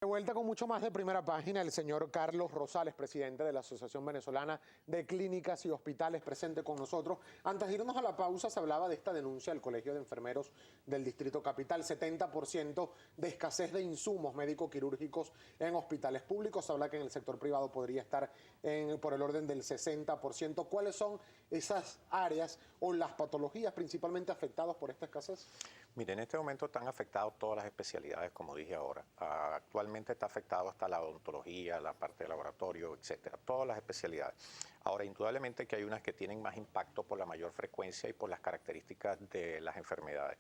De vuelta con mucho más de Primera Página, el señor Carlos Rosales, presidente de la Asociación Venezolana de Clínicas y Hospitales, presente con nosotros. Antes de irnos a la pausa, se hablaba de esta denuncia del Colegio de Enfermeros del Distrito Capital, 70% de escasez de insumos médico-quirúrgicos en hospitales públicos. Se habla que en el sector privado podría estar por el orden del 60%. ¿Cuáles son esas áreas o las patologías principalmente afectadas por esta escasez? Mire, en este momento están afectadas todas las especialidades, como dije ahora. Actualmente está afectado hasta la odontología, la parte de laboratorio, etcétera, todas las especialidades. Ahora, indudablemente que hay unas que tienen más impacto por la mayor frecuencia y por las características de las enfermedades.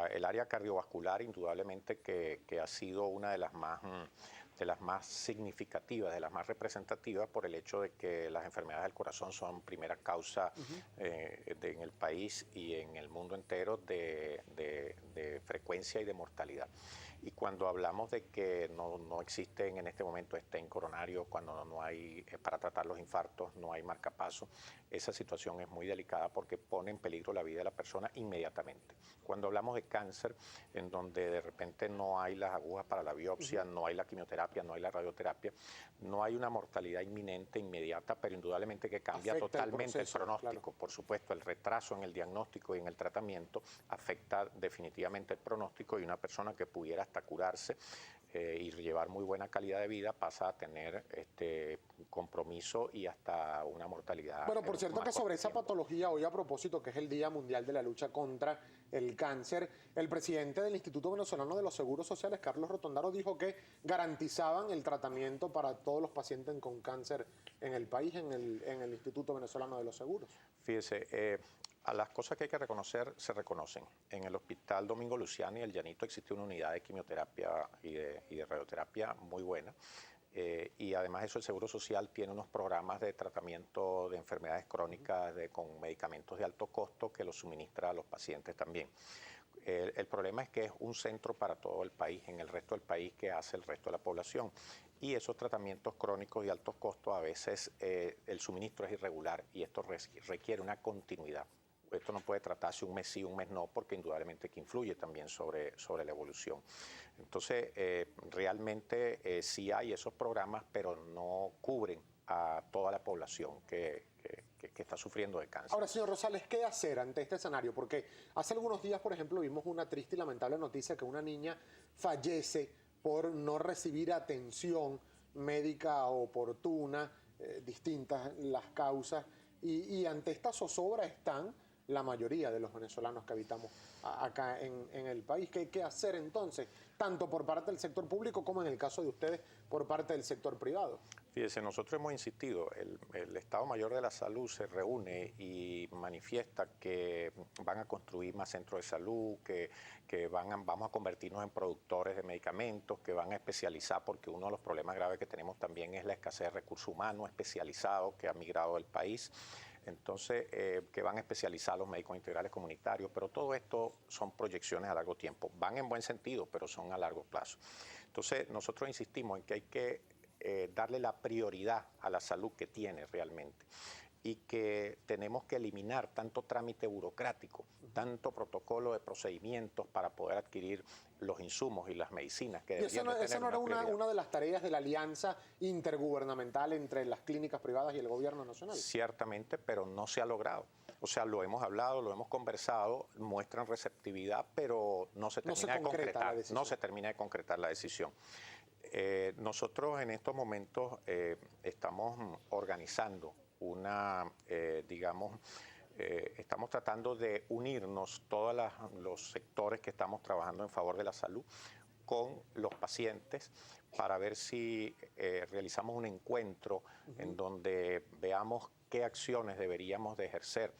El área cardiovascular, indudablemente que ha sido una de las más significativas, de las más representativas, por el hecho de que las enfermedades del corazón son primera causa en el país y en el mundo entero de frecuencia y de mortalidad. Y cuando hablamos de que no existen en este momento stent coronario, cuando no hay para tratar los infartos, no hay marcapaso, esa situación es muy delicada porque pone en peligro la vida de la persona inmediatamente. Cuando hablamos de cáncer, en donde de repente no hay las agujas para la biopsia, no hay la quimioterapia, no hay la radioterapia, no hay una mortalidad inminente, inmediata, pero indudablemente que cambia Afecta totalmente el proceso, el pronóstico. claro. Por supuesto, el retraso en el diagnóstico y en el tratamiento afecta definitivamente el pronóstico, y una persona que pudiera hasta curarse y llevar muy buena calidad de vida pasa a tener compromiso y hasta una mortalidad. Bueno, por cierto que sobre esa patología, hoy a propósito, que es el Día Mundial de la Lucha contra el Cáncer, el presidente del Instituto Venezolano de los Seguros Sociales, Carlos Rotondaro, dijo que garantizaban el tratamiento para todos los pacientes con cáncer en el país, en el Instituto Venezolano de los Seguros. Fíjese, a las cosas que hay que reconocer, se reconocen. En el Hospital Domingo Luciano y el Llanito existe una unidad de quimioterapia y de radioterapia muy buena. Y además eso, el Seguro Social tiene unos programas de tratamiento de enfermedades crónicas con medicamentos de alto costo que los suministra a los pacientes también. El problema es que es un centro para todo el país, en el resto del país que hace el resto de la población. Y esos tratamientos crónicos de altos costos, a veces el suministro es irregular y esto requiere una continuidad. Esto no puede tratarse un mes sí, un mes no, porque indudablemente que influye también sobre la evolución. Entonces, realmente sí hay esos programas, pero no cubren a toda la población que está sufriendo de cáncer. Ahora, señor Rosales, ¿qué hacer ante este escenario? Porque hace algunos días, por ejemplo, vimos una triste y lamentable noticia que una niña fallece por no recibir atención médica oportuna, distintas las causas, y ante esta zozobra están la mayoría de los venezolanos que habitamos acá en el país. ¿Qué hacer entonces? Tanto por parte del sector público como en el caso de ustedes por parte del sector privado. Fíjese, nosotros hemos insistido, el Estado Mayor de la Salud se reúne y manifiesta que van a construir más centros de salud, que vamos a convertirnos en productores de medicamentos, que van a especializar, porque uno de los problemas graves que tenemos también es la escasez de recursos humanos especializados que ha migrado del país. Entonces, que van a especializar los médicos integrales comunitarios, pero todo esto son proyecciones a largo tiempo. Van en buen sentido, pero son a largo plazo. Entonces, nosotros insistimos en que hay que darle la prioridad a la salud que tiene realmente, y que tenemos que eliminar tanto trámite burocrático, tanto protocolo de procedimientos para poder adquirir los insumos y las medicinas que deberían de tener. ¿Esa no era una de las tareas de la alianza intergubernamental entre las clínicas privadas y el gobierno nacional? Ciertamente, pero no se ha logrado. O sea, lo hemos hablado, lo hemos conversado, muestran receptividad, pero no se termina de concretar. No se termina de concretar la decisión. Nosotros en estos momentos estamos organizando estamos tratando de unirnos todos los sectores que estamos trabajando en favor de la salud con los pacientes para ver si realizamos un encuentro en donde veamos qué acciones deberíamos de ejercer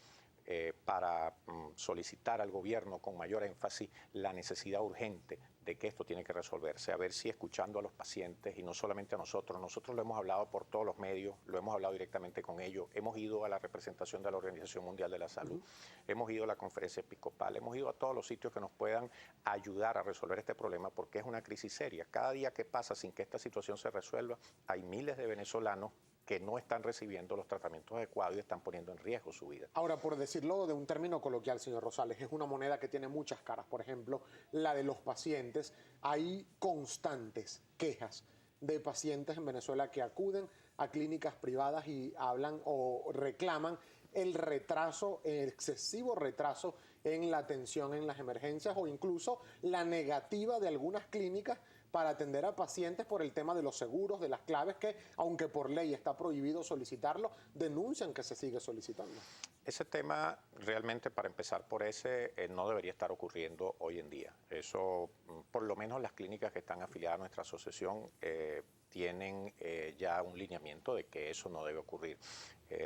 para solicitar al gobierno con mayor énfasis la necesidad urgente de que esto tiene que resolverse, a ver si escuchando a los pacientes y no solamente a nosotros lo hemos hablado por todos los medios, lo hemos hablado directamente con ellos, hemos ido a la representación de la Organización Mundial de la Salud, hemos ido a la conferencia episcopal, hemos ido a todos los sitios que nos puedan ayudar a resolver este problema, porque es una crisis seria. Cada día que pasa sin que esta situación se resuelva, hay miles de venezolanos que no están recibiendo los tratamientos adecuados y están poniendo en riesgo su vida. Ahora, por decirlo de un término coloquial, señor Rosales, es una moneda que tiene muchas caras. Por ejemplo, la de los pacientes. Hay constantes quejas de pacientes en Venezuela que acuden a clínicas privadas y hablan o reclaman el retraso, el excesivo retraso en la atención en las emergencias o incluso la negativa de algunas clínicas para atender a pacientes por el tema de los seguros, de las claves que, aunque por ley está prohibido solicitarlo, denuncian que se sigue solicitando. Ese tema realmente, para empezar por ese, no debería estar ocurriendo hoy en día. Eso, por lo menos las clínicas que están afiliadas a nuestra asociación tienen ya un lineamiento de que eso no debe ocurrir.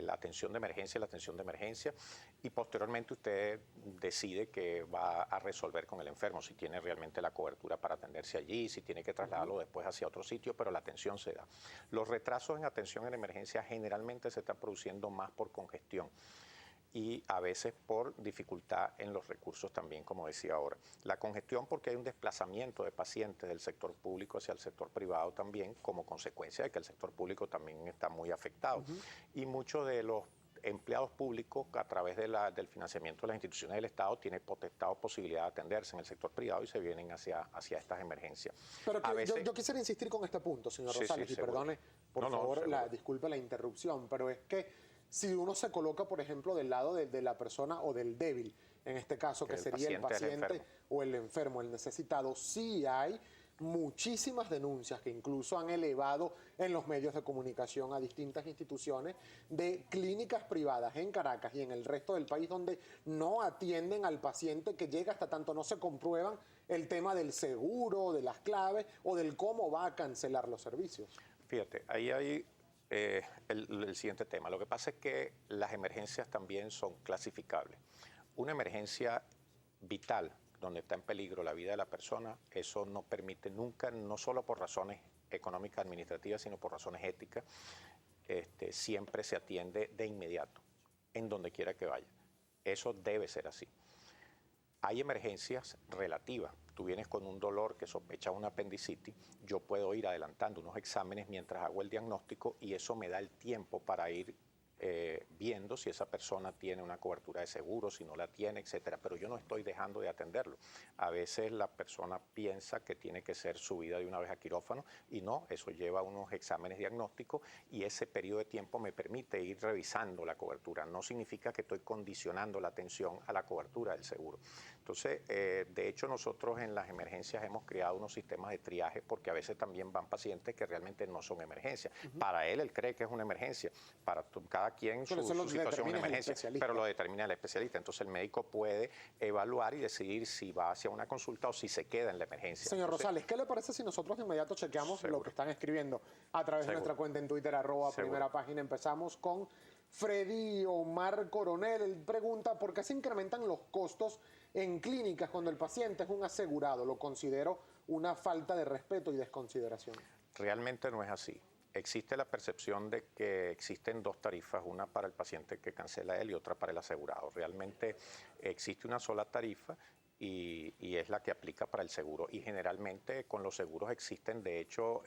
La atención de emergencia es la atención de emergencia y posteriormente usted decide que va a resolver con el enfermo, si tiene realmente la cobertura para atenderse allí, si tiene que trasladarlo después hacia otro sitio, pero la atención se da. Los retrasos en atención en emergencia generalmente se están produciendo más por congestión y a veces por dificultad en los recursos también, como decía ahora. La congestión porque hay un desplazamiento de pacientes del sector público hacia el sector privado también, como consecuencia de que el sector público también está muy afectado. Y muchos de los empleados públicos, a través del financiamiento de las instituciones del Estado, tienen potestad o posibilidad de atenderse en el sector privado y se vienen hacia estas emergencias. Pero yo quisiera insistir con este punto, señor Rosales, y perdone, por favor, disculpe la interrupción, pero es que si uno se coloca, por ejemplo, del lado de la persona o del débil, en este caso, que sería el paciente o el enfermo, el necesitado, sí hay muchísimas denuncias que incluso han elevado en los medios de comunicación a distintas instituciones de clínicas privadas en Caracas y en el resto del país donde no atienden al paciente que llega hasta tanto no se comprueban el tema del seguro, de las claves o del cómo va a cancelar los servicios. Fíjate, ahí hay el siguiente tema. Lo que pasa es que las emergencias también son clasificables. Una emergencia vital, donde está en peligro la vida de la persona, eso no permite nunca, no solo por razones económicas, administrativas, sino por razones éticas, siempre se atiende de inmediato, en donde quiera que vaya. Eso debe ser así. Hay emergencias relativas. Tú vienes con un dolor que sospecha una apendicitis, yo puedo ir adelantando unos exámenes mientras hago el diagnóstico y eso me da el tiempo para ir viendo si esa persona tiene una cobertura de seguro, si no la tiene, etcétera. Pero yo no estoy dejando de atenderlo. A veces la persona piensa que tiene que ser subida de una vez a quirófano y no, eso lleva unos exámenes diagnósticos y ese periodo de tiempo me permite ir revisando la cobertura. No significa que estoy condicionando la atención a la cobertura del seguro. Entonces, de hecho, nosotros en las emergencias hemos creado unos sistemas de triaje porque a veces también van pacientes que realmente no son emergencias. Para él cree que es una emergencia. Para cada quien su situación es una emergencia, pero lo determina el especialista. Entonces, el médico puede evaluar y decidir si va hacia una consulta o si se queda en la emergencia. Señor Rosales, ¿qué le parece si nosotros de inmediato chequeamos lo que están escribiendo a través de nuestra cuenta en Twitter, @primera página? Empezamos con Freddy Omar Coronel. Él pregunta, ¿por qué se incrementan los costos en clínicas cuando el paciente es un asegurado? Lo considero una falta de respeto y desconsideración. Realmente no es así. Existe la percepción de que existen dos tarifas, una para el paciente que cancela él y otra para el asegurado. Realmente existe una sola tarifa y es la que aplica para el seguro. Y generalmente con los seguros existen, de hecho,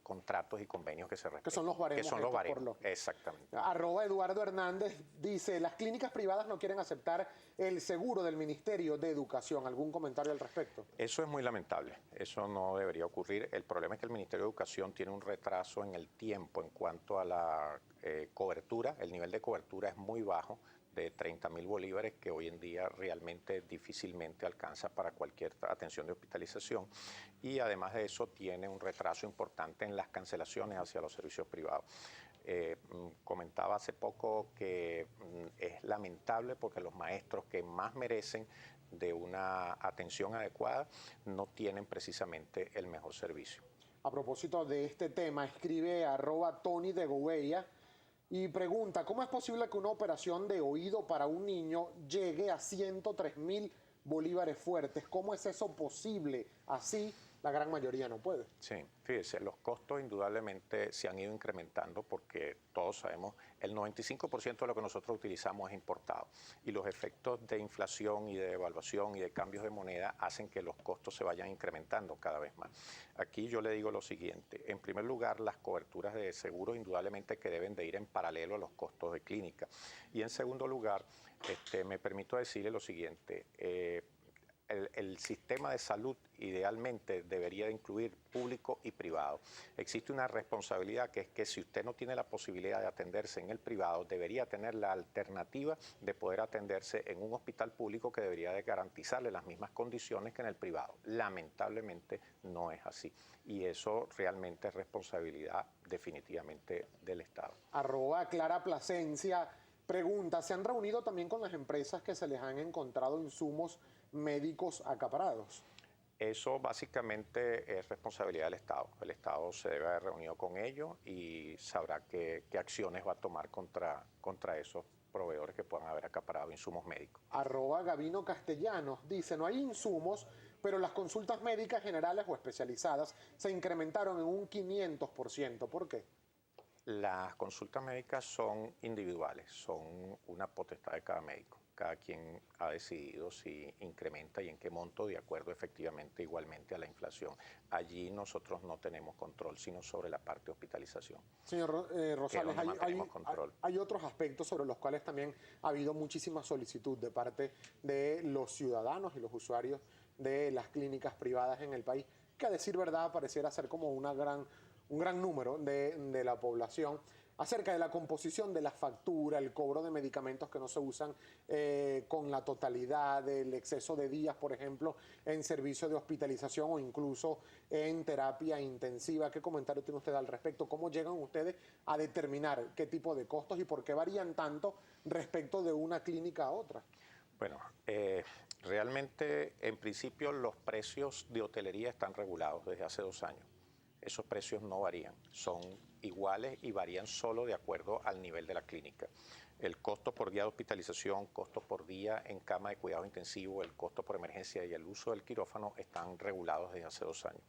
contratos y convenios que se respetan. Que son los baremos. Que son los baremos, exactamente. @Eduardo Hernández dice, las clínicas privadas no quieren aceptar el seguro del Ministerio de Educación. ¿Algún comentario al respecto? Eso es muy lamentable. Eso no debería ocurrir. El problema es que el Ministerio de Educación tiene un retraso en el tiempo en cuanto a la cobertura. El nivel de cobertura es muy bajo, de 30.000 bolívares, que hoy en día realmente difícilmente alcanza para cualquier atención de hospitalización. Y además de eso tiene un retraso importante en las cancelaciones hacia los servicios privados. Comentaba hace poco que es lamentable porque los maestros que más merecen de una atención adecuada no tienen precisamente el mejor servicio. A propósito de este tema, escribe @Tony de Gouveia y pregunta, ¿cómo es posible que una operación de oído para un niño llegue a 103.000 bolívares fuertes? ¿Cómo es eso posible? Así la gran mayoría no puede. Sí, fíjese, los costos indudablemente se han ido incrementando porque todos sabemos, el 95% de lo que nosotros utilizamos es importado y los efectos de inflación y de devaluación y de cambios de moneda hacen que los costos se vayan incrementando cada vez más. Aquí yo le digo lo siguiente, en primer lugar, las coberturas de seguros indudablemente que deben de ir en paralelo a los costos de clínica y en segundo lugar, me permito decirle lo siguiente, el sistema de salud idealmente debería de incluir público y privado. Existe una responsabilidad que es que si usted no tiene la posibilidad de atenderse en el privado, debería tener la alternativa de poder atenderse en un hospital público que debería de garantizarle las mismas condiciones que en el privado. Lamentablemente no es así y eso realmente es responsabilidad definitivamente del Estado. @Clara Plasencia pregunta, ¿se han reunido también con las empresas que se les han encontrado insumos médicos acaparados? Eso básicamente es responsabilidad del Estado. El Estado se debe haber reunido con ellos y sabrá qué acciones va a tomar contra esos proveedores que puedan haber acaparado insumos médicos. @Gavino Castellanos dice, no hay insumos, pero las consultas médicas generales o especializadas se incrementaron en un 500%. ¿Por qué? Las consultas médicas son individuales, son una potestad de cada médico. Cada quien ha decidido si incrementa y en qué monto, de acuerdo efectivamente igualmente a la inflación. Allí nosotros no tenemos control, sino sobre la parte de hospitalización. Señor Rosales, hay otros aspectos sobre los cuales también ha habido muchísima solicitud de parte de los ciudadanos y los usuarios de las clínicas privadas en el país, que a decir verdad pareciera ser como un gran número de la población, acerca de la composición de la factura, el cobro de medicamentos que no se usan con la totalidad, del exceso de días, por ejemplo, en servicio de hospitalización o incluso en terapia intensiva. ¿Qué comentario tiene usted al respecto? ¿Cómo llegan ustedes a determinar qué tipo de costos y por qué varían tanto respecto de una clínica a otra? Bueno, realmente en principio los precios de hotelería están regulados desde hace 2 años. Esos precios no varían, son iguales y varían solo de acuerdo al nivel de la clínica. El costo por día de hospitalización, costo por día en cama de cuidado intensivo, el costo por emergencia y el uso del quirófano están regulados desde hace 2 años.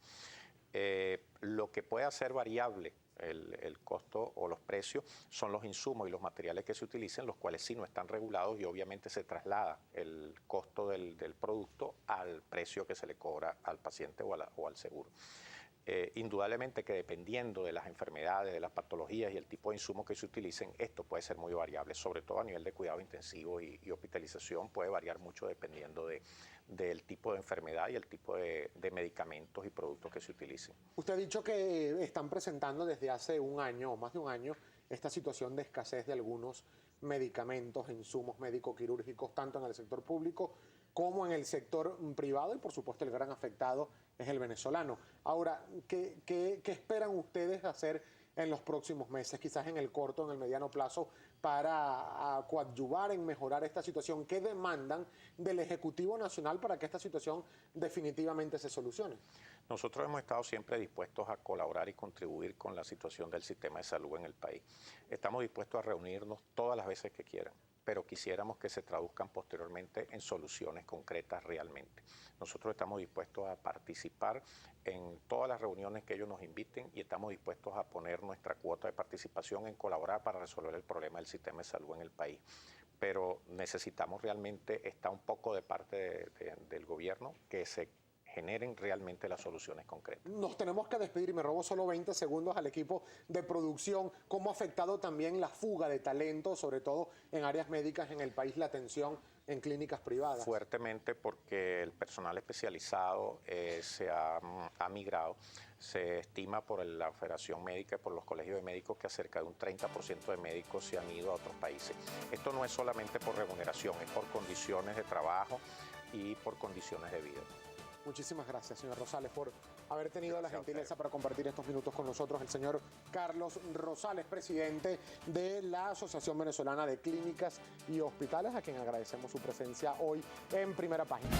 Lo que puede hacer variable el costo o los precios son los insumos y los materiales que se utilicen, los cuales sí no están regulados y obviamente se traslada el costo del producto al precio que se le cobra al paciente o al seguro. Indudablemente que dependiendo de las enfermedades, de las patologías y el tipo de insumos que se utilicen, esto puede ser muy variable, sobre todo a nivel de cuidado intensivo y hospitalización puede variar mucho dependiendo del tipo de enfermedad y el tipo de medicamentos y productos que se utilicen. Usted ha dicho que están presentando desde hace un año o más de un año esta situación de escasez de algunos medicamentos, insumos médico-quirúrgicos, tanto en el sector público como en el sector privado y por supuesto el gran afectado es el venezolano. Ahora, ¿qué esperan ustedes hacer en los próximos meses, quizás en el corto, en el mediano plazo, para coadyuvar en mejorar esta situación? ¿Qué demandan del Ejecutivo Nacional para que esta situación definitivamente se solucione? Nosotros hemos estado siempre dispuestos a colaborar y contribuir con la situación del sistema de salud en el país. Estamos dispuestos a reunirnos todas las veces que quieran, pero quisiéramos que se traduzcan posteriormente en soluciones concretas realmente. Nosotros estamos dispuestos a participar en todas las reuniones que ellos nos inviten y estamos dispuestos a poner nuestra cuota de participación en colaborar para resolver el problema del sistema de salud en el país. Pero necesitamos realmente, está un poco de parte del gobierno, que se generen realmente las soluciones concretas. Nos tenemos que despedir y me robo solo 20 segundos al equipo de producción. ¿Cómo ha afectado también la fuga de talento, sobre todo en áreas médicas en el país, la atención en clínicas privadas? Fuertemente, porque el personal especializado se ha migrado. Se estima por la Federación Médica y por los colegios de médicos que cerca de un 30% de médicos se han ido a otros países. Esto no es solamente por remuneración, es por condiciones de trabajo y por condiciones de vida. Muchísimas gracias, señor Rosales, por haber tenido la gentileza para compartir estos minutos con nosotros. El señor Carlos Rosales, presidente de la Asociación Venezolana de Clínicas y Hospitales, a quien agradecemos su presencia hoy en Primera Página.